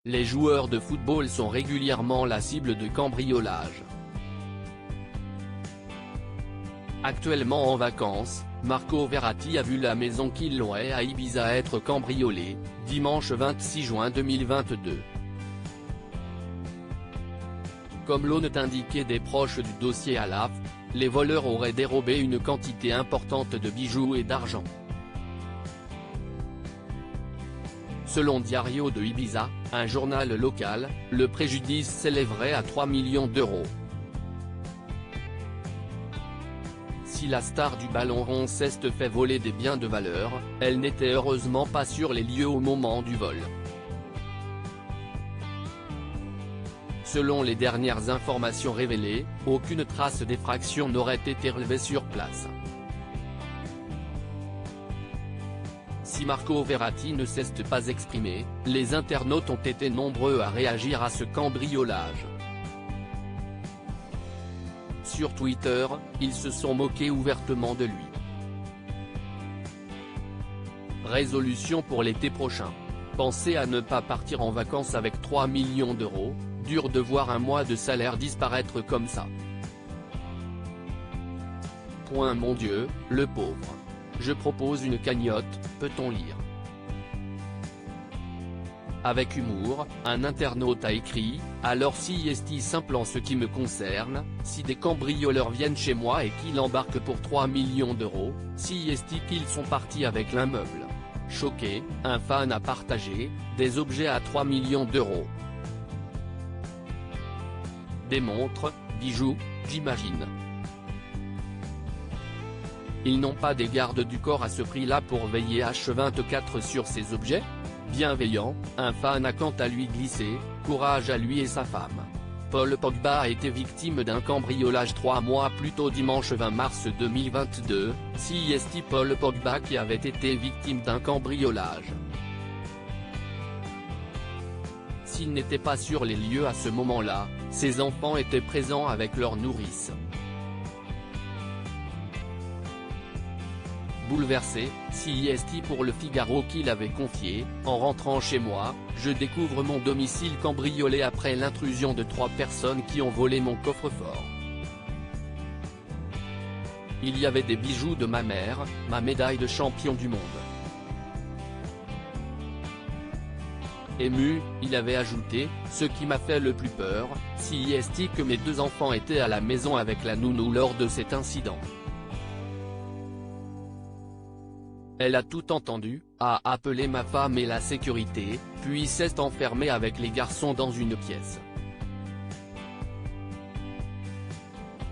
Les joueurs de football sont régulièrement la cible de cambriolages. Actuellement en vacances, Marco Verratti a vu la maison qu'il louait à Ibiza être cambriolée, dimanche 26 juin 2022. Comme l'ont indiqué des proches du dossier à l'AFP, les voleurs auraient dérobé une quantité importante de bijoux et d'argent. Selon Diario de Ibiza, un journal local, le préjudice s'élèverait à 3 millions d'euros. Si la star du ballon rond s'est fait voler des biens de valeur, elle n'était heureusement pas sur les lieux au moment du vol. Selon les dernières informations révélées, aucune trace d'effraction n'aurait été relevée sur place. Si Marco Verratti ne s'est pas exprimé, les internautes ont été nombreux à réagir à ce cambriolage. Sur Twitter, ils se sont moqués ouvertement de lui. Résolution pour l'été prochain. Pensez à ne pas partir en vacances avec 3 millions d'euros, dur de voir un mois de salaire disparaître comme ça. Mon Dieu, le pauvre. Je propose une cagnotte, peut-on lire. Avec humour, un internaute a écrit « Alors si est simple en ce qui me concerne, si des cambrioleurs viennent chez moi et qu'ils embarquent pour 3 millions d'euros, si est qu'ils sont partis avec l'immeuble. » Choqué, un fan a partagé « Des objets à 3 millions d'euros. Des montres, bijoux, j'imagine. Ils n'ont pas des gardes du corps à ce prix-là pour veiller H24 sur ces objets ? Bienveillant, un fan a quant à lui glissé « Courage à lui et sa femme ». Paul Pogba a été victime d'un cambriolage 3 mois plus tôt dimanche 20 mars 2022, c'est Paul Pogba qui avait été victime d'un cambriolage. S'il n'était pas sur les lieux à ce moment-là, ses enfants étaient présents avec leur nourrice. Bouleversé, c'est pour Le Figaro qu'il avait confié « En rentrant chez moi, je découvre mon domicile cambriolé après l'intrusion de 3 personnes qui ont volé mon coffre-fort. Il y avait des bijoux de ma mère, ma médaille de champion du monde. » Ému, il avait ajouté « Ce qui m'a fait le plus peur, c'est que mes 2 enfants étaient à la maison avec la nounou lors de cet incident. Elle a tout entendu, a appelé ma femme et la sécurité, puis s'est enfermée avec les garçons dans une pièce.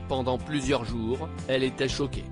Pendant plusieurs jours, elle était choquée.